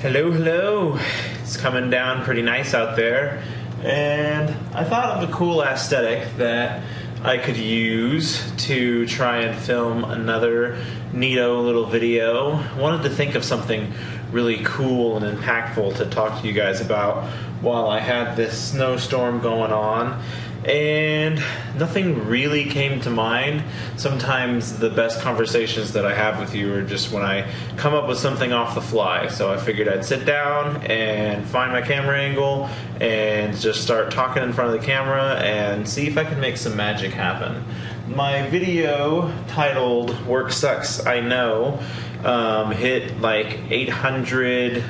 Hello, hello. It's coming down pretty nice out there. And I thought of a cool aesthetic that I could use to try and film another neato little video. I wanted to think of something really cool and impactful to talk to you guys about while I had this snowstorm going on. And nothing really came to mind. Sometimes the best conversations that I have with you are just when I come up with something off the fly. So I figured I'd sit down and find my camera angle and just start talking in front of the camera and see if I can make some magic happen. My video titled Work Sucks, I Know hit like 800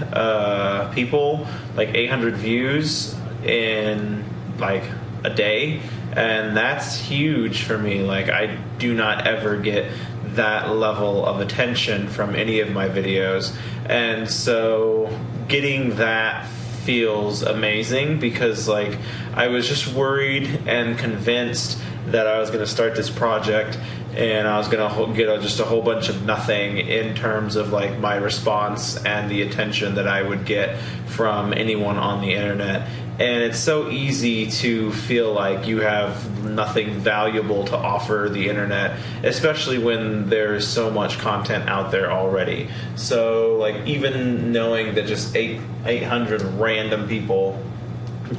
people, like 800 views in like a day, and that's huge for me. Like, I do not ever get that level of attention from any of my videos, and so getting that feels amazing because like I was just worried and convinced that I was going to start this project and I was going to get just a whole bunch of nothing in terms of like my response and the attention that I would get from anyone on the internet. And it's so easy to feel like you have nothing valuable to offer the internet, especially when there's so much content out there already. So like even knowing that just 800 random people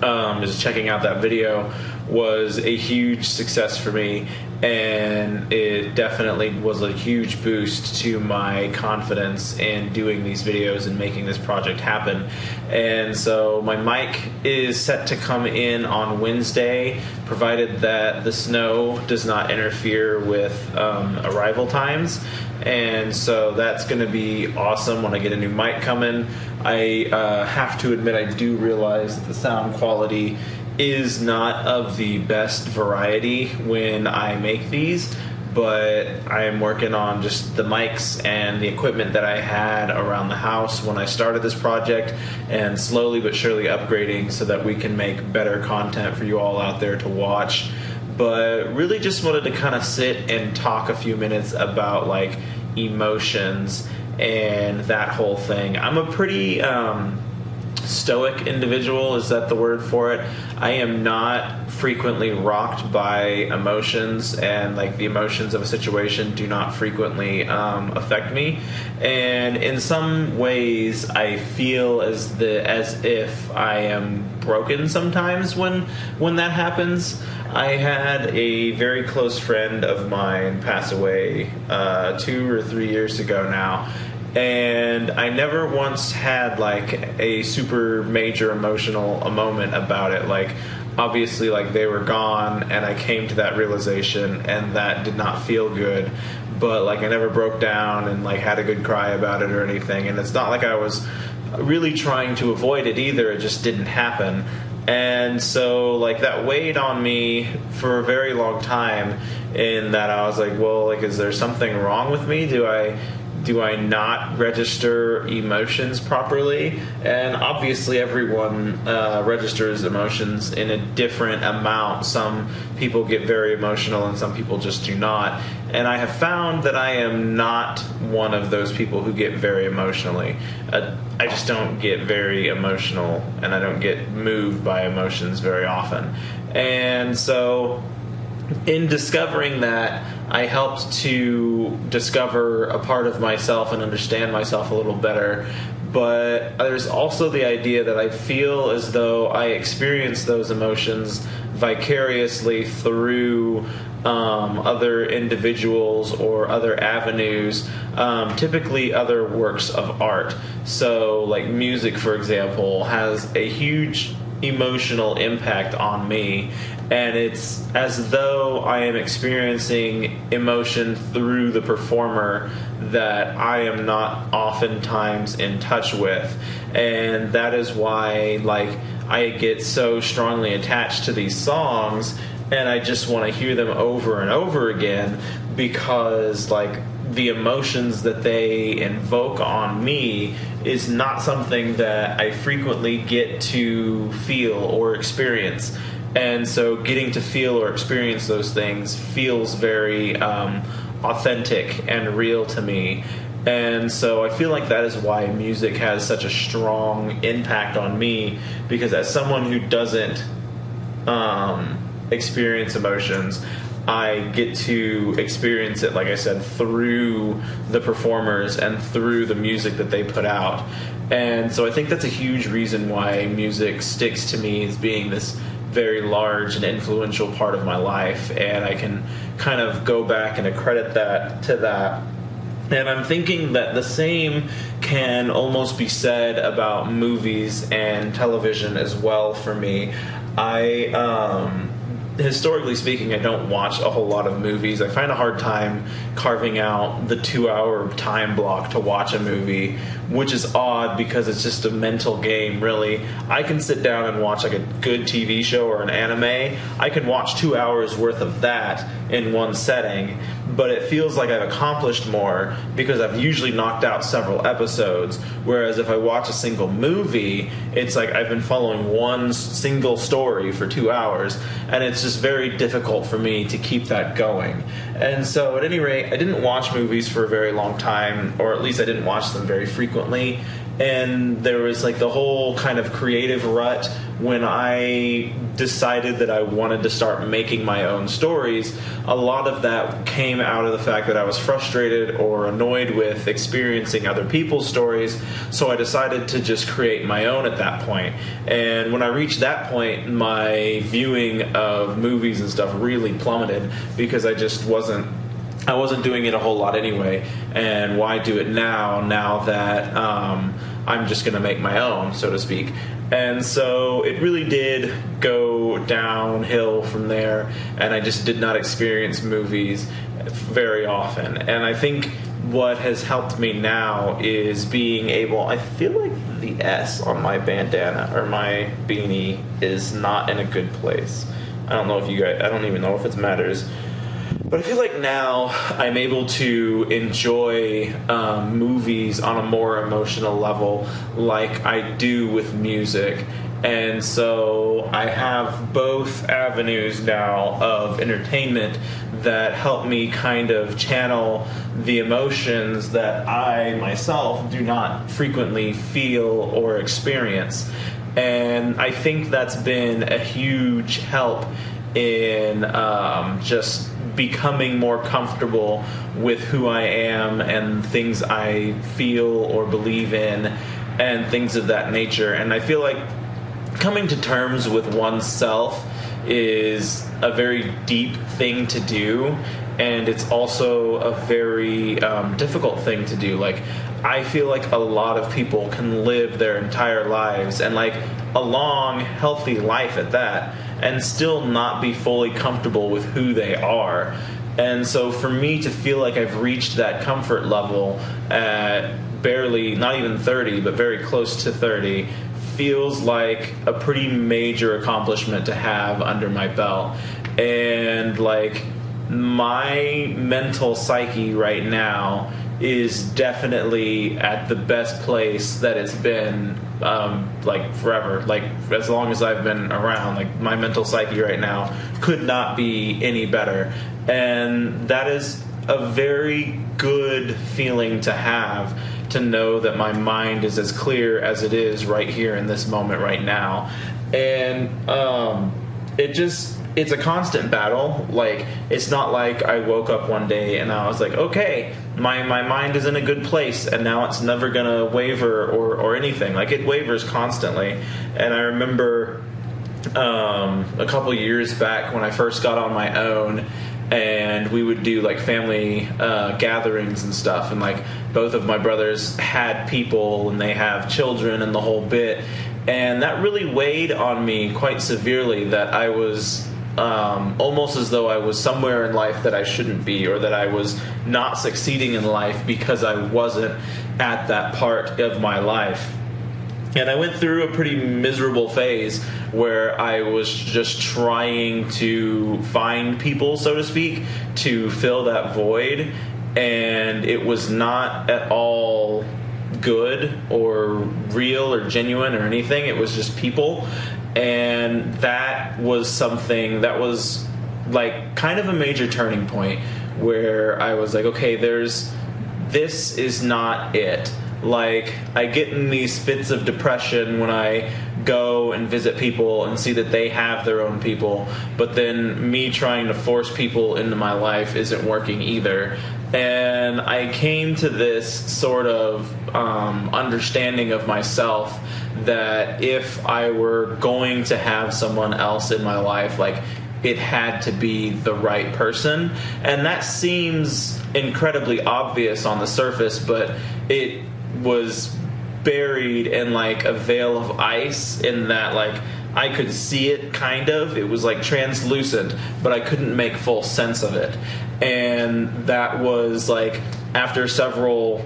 just checking out that video was a huge success for me, and it definitely was a huge boost to my confidence in doing these videos and making this project happen. And so my mic is set to come in on Wednesday, provided that the snow does not interfere with arrival times. And so that's going to be awesome when I get a new mic coming. I have to admit, I do realize that the sound quality is not of the best variety when I make these, but I am working on just the mics and the equipment that I had around the house when I started this project, and slowly but surely upgrading so that we can make better content for you all out there to watch. But really just wanted to kind of sit and talk a few minutes about like emotions and that whole thing. I'm a pretty stoic individual, is that the word for it? I am not frequently rocked by emotions, and like the emotions of a situation do not frequently affect me. And in some ways I feel as if I am broken sometimes when that happens. I had a very close friend of mine pass away 2 or 3 years ago now, and I never once had like a super major emotional moment about it. Like, obviously, like they were gone and I came to that realization, and that did not feel good, but like I never broke down and like had a good cry about it or anything. And it's not like I was really trying to avoid it either, it just didn't happen. And so like that weighed on me for a very long time, in that I was like, well, like, is there something wrong with me? Do I not register emotions properly? And obviously everyone registers emotions in a different amount. Some people get very emotional and some people just do not. And I have found that I am not one of those people who get very emotionally. I just don't get very emotional, and I don't get moved by emotions very often. And so in discovering that, I helped to discover a part of myself and understand myself a little better. But there's also the idea that I feel as though I experience those emotions vicariously through other individuals or other avenues, typically other works of art. So like music, for example, has a huge emotional impact on me, and it's as though I am experiencing emotion through the performer that I am not oftentimes in touch with. And that is why like I get so strongly attached to these songs, and I just want to hear them over and over again, because like the emotions that they invoke on me is not something that I frequently get to feel or experience. And so getting to feel or experience those things feels very authentic and real to me. And so I feel like that is why music has such a strong impact on me, because as someone who doesn't experience emotions, I get to experience it, like I said, through the performers and through the music that they put out. And so I think that's a huge reason why music sticks to me as being this very large and influential part of my life. And I can kind of go back and accredit that to that. And I'm thinking that the same can almost be said about movies and television as well for me. Historically speaking, I don't watch a whole lot of movies. I find a hard time carving out the 2-hour time block to watch a movie, which is odd because it's just a mental game, really. I can sit down and watch like a good TV show or an anime. I can watch 2 hours worth of that in one setting, but it feels like I've accomplished more because I've usually knocked out several episodes. Whereas if I watch a single movie, it's like I've been following one single story for 2 hours, and it's just very difficult for me to keep that going. And so at any rate, I didn't watch movies for a very long time, or at least I didn't watch them very frequently. And there was like the whole kind of creative rut when I decided that I wanted to start making my own stories. A lot of that came out of the fact that I was frustrated or annoyed with experiencing other people's stories, so I decided to just create my own at that point. And when I reached that point, my viewing of movies and stuff really plummeted because I wasn't doing it a whole lot anyway, and why do it now that I'm just going to make my own, so to speak. And so it really did go downhill from there, and I just did not experience movies very often. And I think what has helped me now is being able, I feel like the S on my bandana or my beanie is not in a good place. I don't know if you guys, I don't even know if it matters. But I feel like now I'm able to enjoy movies on a more emotional level like I do with music. And so I have both avenues now of entertainment that help me kind of channel the emotions that I myself do not frequently feel or experience. And I think that's been a huge help in just becoming more comfortable with who I am and things I feel or believe in and things of that nature. And I feel like coming to terms with oneself is a very deep thing to do, and it's also a very difficult thing to do. Like, I feel like a lot of people can live their entire lives, and like a long, healthy life at that, and still not be fully comfortable with who they are. And so for me to feel like I've reached that comfort level at barely, not even 30, but very close to 30, feels like a pretty major accomplishment to have under my belt. And like, my mental psyche right now is definitely at the best place that it's been like forever, like as long as I've been around. Like, my mental psyche right now could not be any better, and that is a very good feeling to have, to know that my mind is as clear as it is right here in this moment right now. And it's a constant battle. Like, it's not like I woke up one day and I was like, okay, my mind is in a good place and now it's never gonna waver or anything. Like, it wavers constantly. And I remember a couple years back when I first got on my own, and we would do like family gatherings and stuff, and like both of my brothers had people and they have children and the whole bit, and that really weighed on me quite severely, that I was almost as though I was somewhere in life that I shouldn't be, or that I was not succeeding in life because I wasn't at that part of my life. And I went through a pretty miserable phase where I was just trying to find people, so to speak, to fill that void. And it was not at all good or real or genuine or anything. It was just people. And that was something that was like kind of a major turning point, where I was like, okay, there's this is not it. Like, I get in these fits of depression when I go and visit people and see that they have their own people, but then me trying to force people into my life isn't working either. And I came to this sort of understanding of myself that if I were going to have someone else in my life, like, it had to be the right person. And that seems incredibly obvious on the surface, but it was buried in like a veil of ice, in that like I could see it kind of. It was like translucent, but I couldn't make full sense of it. And that was like after several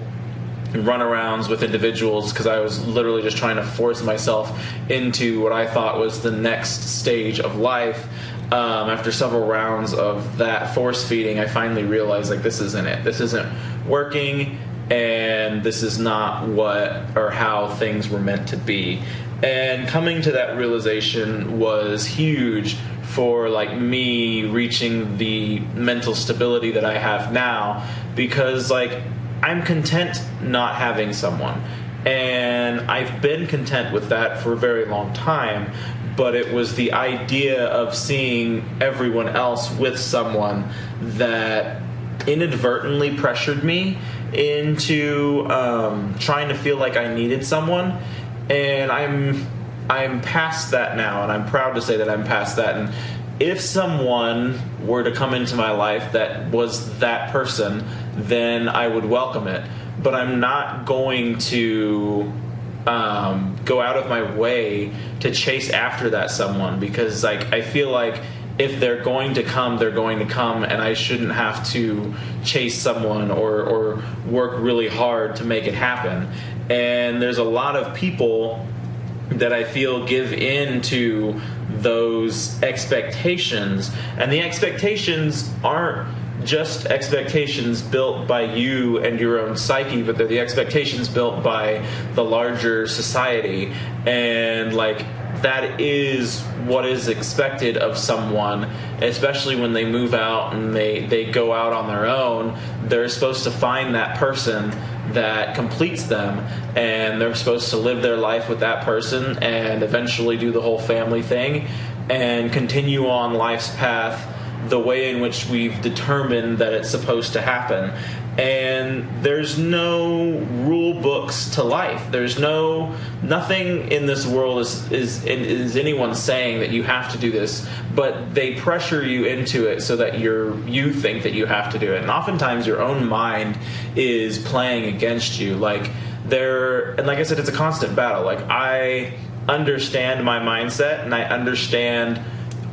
runarounds with individuals, because I was literally just trying to force myself into what I thought was the next stage of life. After several rounds of that force feeding, I finally realized, like, this isn't it. This isn't working, and this is not what or how things were meant to be. And coming to that realization was huge for, like, me reaching the mental stability that I have now, because, like, I'm content not having someone. And I've been content with that for a very long time, but it was the idea of seeing everyone else with someone that inadvertently pressured me into trying to feel like I needed someone. And I'm past that now, and I'm proud to say that I'm past that. And if someone were to come into my life that was that person, then I would welcome it. But I'm not going to go out of my way to chase after that someone, because like I feel like if they're going to come, they're going to come, and I shouldn't have to chase someone or work really hard to make it happen. And there's a lot of people that I feel give in to those expectations, and the expectations aren't just expectations built by you and your own psyche, but they're the expectations built by the larger society. And like that is what is expected of someone, especially when they move out and they go out on their own. They're supposed to find that person that completes them, and they're supposed to live their life with that person and eventually do the whole family thing and continue on life's path the way in which we've determined that it's supposed to happen. And there's no rule books to life. There's nothing in this world is anyone saying that you have to do this, but they pressure you into it so that you think that you have to do it. And oftentimes your own mind is playing against you. And like I said, it's a constant battle. Like, I understand my mindset, and I understand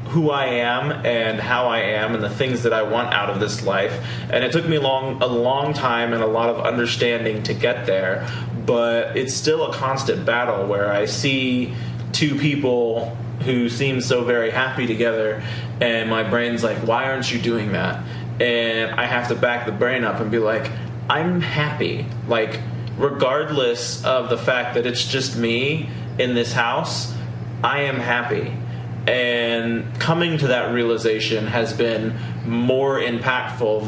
who I am and how I am and the things that I want out of this life. And it took me a long time and a lot of understanding to get there. But it's still a constant battle where I see two people who seem so very happy together, and my brain's like, why aren't you doing that? And I have to back the brain up and be like, I'm happy. Like, regardless of the fact that it's just me in this house, I am happy. And coming to that realization has been more impactful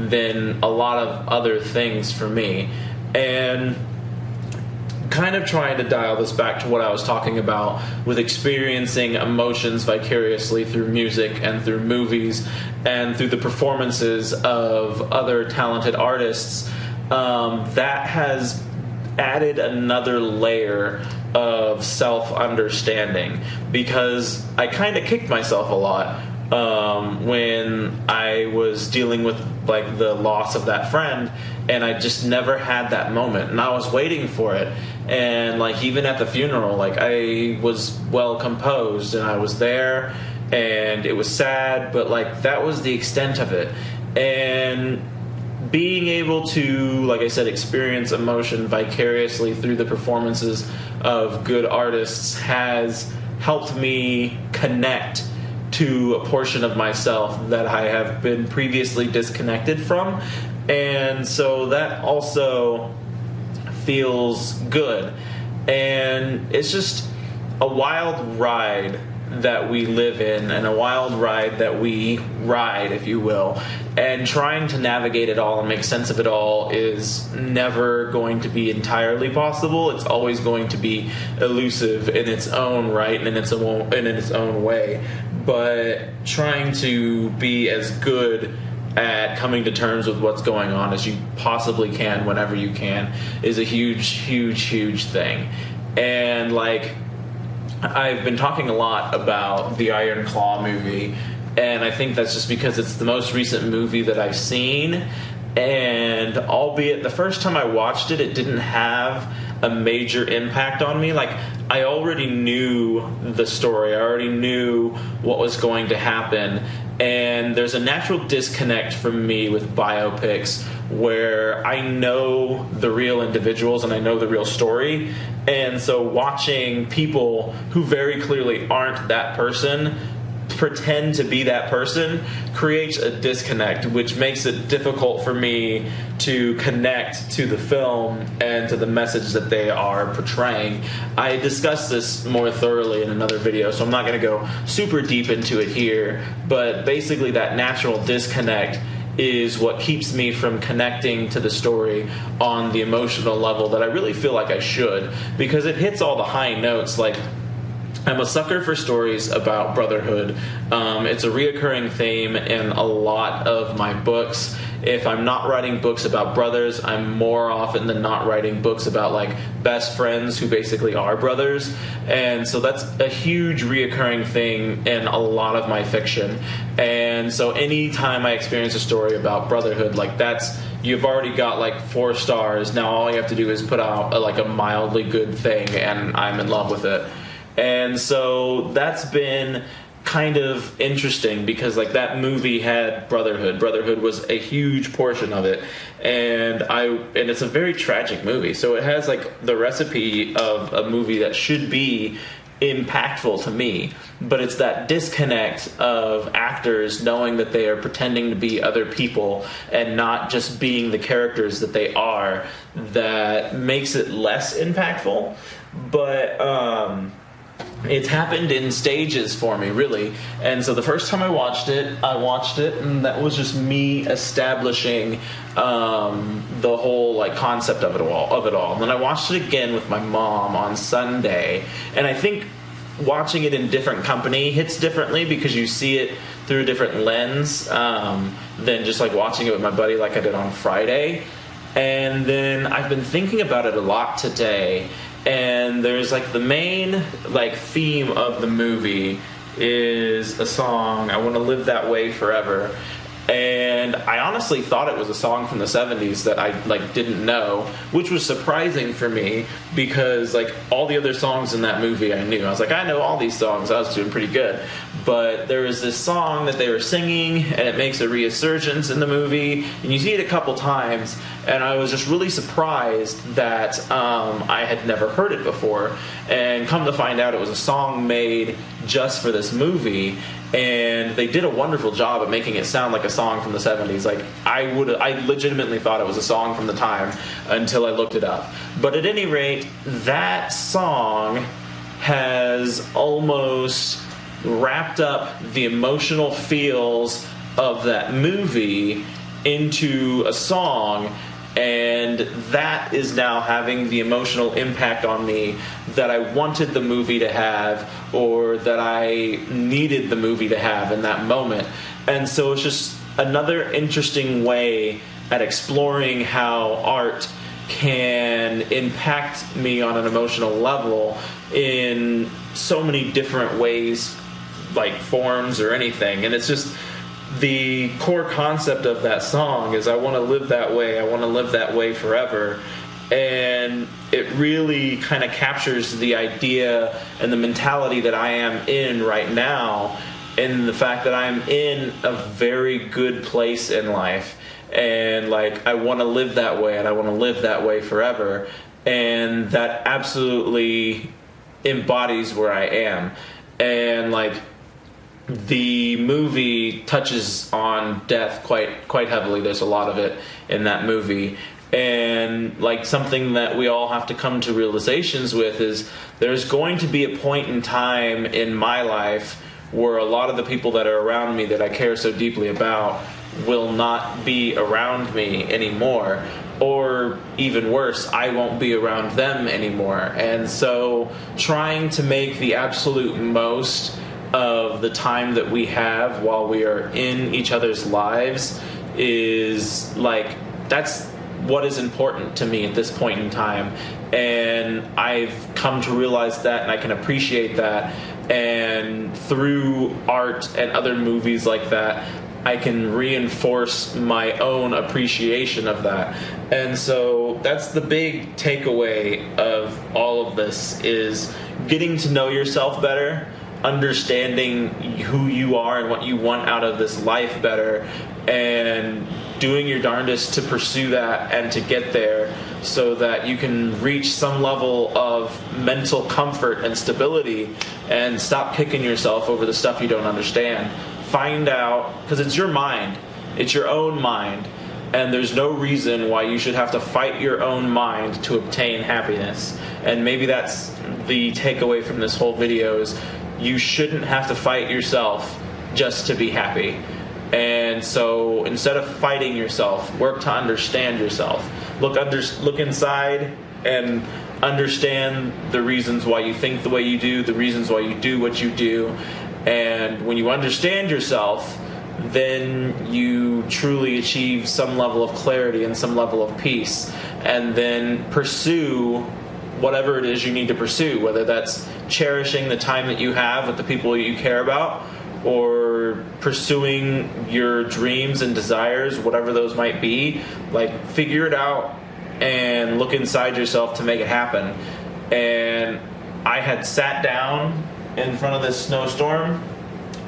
than a lot of other things for me. And kind of trying to dial this back to what I was talking about with experiencing emotions vicariously through music and through movies and through the performances of other talented artists, that has added another layer of self-understanding, because I kind of kicked myself a lot when I was dealing with like the loss of that friend, and I just never had that moment, and I was waiting for it. And like, even at the funeral, like, I was well composed and I was there, and it was sad, but like, that was the extent of it. And being able to, like I said, experience emotion vicariously through the performances of good artists has helped me connect to a portion of myself that I have been previously disconnected from. And so that also feels good. And it's just a wild ride that we live in and a wild ride that we ride, if you will. And trying to navigate it all and make sense of it all is never going to be entirely possible. It's always going to be elusive in its own right and in its own way. But trying to be as good at coming to terms with what's going on as you possibly can whenever you can is a huge thing. And like, I've been talking a lot about the Iron Claw movie, and I think that's just because it's the most recent movie that I've seen. And albeit the first time I watched it, it didn't have a major impact on me. Like, I already knew the story. I already knew what was going to happen. And there's a natural disconnect for me with biopics where I know the real individuals and I know the real story. And so watching people who very clearly aren't that person pretend to be that person creates a disconnect, which makes it difficult for me to connect to the film and to the message that they are portraying. I discussed this more thoroughly in another video, so I'm not going to go super deep into it here, but basically that natural disconnect is what keeps me from connecting to the story on the emotional level that I really feel like I should, because it hits all the high notes. Like, I'm a sucker for stories about brotherhood. It's a reoccurring theme in a lot of my books. If I'm not writing books about brothers, I'm more often than not writing books about like best friends who basically are brothers. And so that's a huge reoccurring thing in a lot of my fiction. And so anytime I experience a story about brotherhood, like that's, you've already got like 4 stars. Now all you have to do is put out a mildly good thing and I'm in love with it. And so that's been kind of interesting because like that movie had brotherhood. Brotherhood was a huge portion of it. And it's a very tragic movie. So it has like the recipe of a movie that should be impactful to me, but it's that disconnect of actors knowing that they are pretending to be other people and not just being the characters that they are that makes it less impactful. But it's happened in stages for me, really. And so the first time I watched it, and that was just me establishing the whole like concept of it all. And then I watched it again with my mom on Sunday, and I think watching it in different company hits differently because you see it through a different lens than just like watching it with my buddy like I did on Friday. And then I've been thinking about it a lot today. And there's like the main like theme of the movie is a song, I Want to Live That Way Forever. And I honestly thought it was a song from the 70s that I like didn't know, which was surprising for me because like all the other songs in that movie I knew. I was like, I know all these songs. I was doing pretty good. But there was this song that they were singing and it makes a resurgence in the movie and you see it a couple times, and I was just really surprised that I had never heard it before, and come to find out it was a song made just for this movie. And they did a wonderful job at making it sound like a song from the 70s. Like I legitimately thought it was a song from the time until I looked it up. But at any rate, that song has almost wrapped up the emotional feels of that movie into a song, and that is now having the emotional impact on me that I wanted the movie to have, or that I needed the movie to have in that moment. And so it's just another interesting way at exploring how art can impact me on an emotional level in so many different ways, like forms or anything. And it's just the core concept of that song is I want to live that way. I want to live that way forever. And it really kind of captures the idea and the mentality that I am in right now, and the fact that I'm in a very good place in life. And like I want to live that way, and I want to live that way forever. And that absolutely embodies where I am. And like the movie touches on death quite heavily. There's a lot of it in that movie, And like something that we all have to come to realizations with is there's going to be a point in time in my life where a lot of the people that are around me that I care so deeply about will not be around me anymore. Or even worse, I won't be around them anymore. And so trying to make the absolute most of the time that we have while we are in each other's lives is like, that's what is important to me at this point in time. And I've come to realize that, and I can appreciate that. And through art and other movies like that, I can reinforce my own appreciation of that. And so that's the big takeaway of all of this, is getting to know yourself better, understanding who you are and what you want out of this life better, and doing your darndest to pursue that and to get there so that you can reach some level of mental comfort and stability and stop kicking yourself over the stuff you don't understand. Find out, because it's your mind, it's your own mind, and there's no reason why you should have to fight your own mind to obtain happiness. And maybe that's the takeaway from this whole video, is you shouldn't have to fight yourself just to be happy. And so instead of fighting yourself, work to understand yourself. Look inside and understand the reasons why you think the way you do, the reasons why you do what you do. And when you understand yourself, then you truly achieve some level of clarity and some level of peace. And then pursue whatever it is you need to pursue, whether that's cherishing the time that you have with the people you care about, or pursuing your dreams and desires, whatever those might be. Like, figure it out and look inside yourself to make it happen. And I had sat down in front of this snowstorm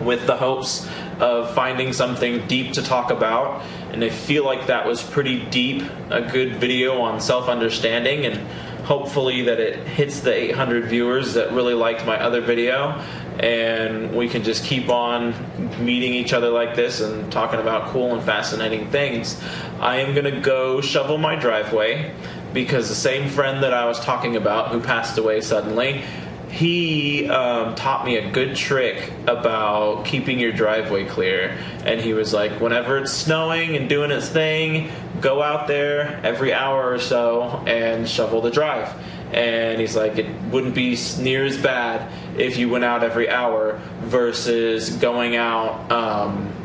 with the hopes of finding something deep to talk about, and I feel like that was pretty deep, a good video on self-understanding, and hopefully that it hits the 800 viewers that really liked my other video, and we can just keep on meeting each other like this and talking about cool and fascinating things. I am going to go shovel my driveway, because the same friend that I was talking about who passed away suddenly, he taught me a good trick about keeping your driveway clear. And he was like, whenever it's snowing and doing its thing, go out there every hour or so and shovel the drive. And he's like, it wouldn't be near as bad if you went out every hour versus going out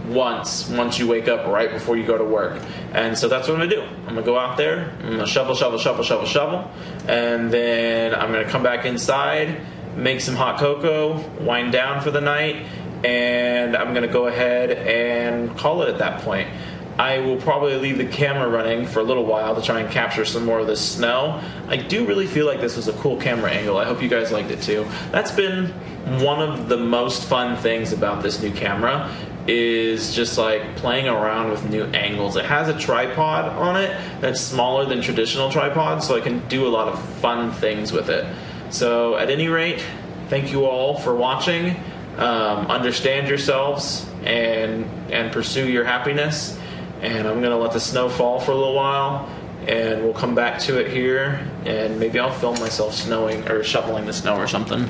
once you wake up right before you go to work. And so that's what I'm going to do. I'm going to go out there, I'm going to shovel, and then I'm going to come back inside, make some hot cocoa, wind down for the night, and I'm going to go ahead and call it at that point. I will probably leave the camera running for a little while to try and capture some more of the snow. I do really feel like this was a cool camera angle. I hope you guys liked it too. That's been one of the most fun things about this new camera, is just like playing around with new angles. It has a tripod on it that's smaller than traditional tripods, so I can do a lot of fun things with it. So at any rate, thank you all for watching. Understand yourselves and pursue your happiness. And I'm going to let the snow fall for a little while, and we'll come back to it here, and maybe I'll film myself snowing or shoveling the snow or something.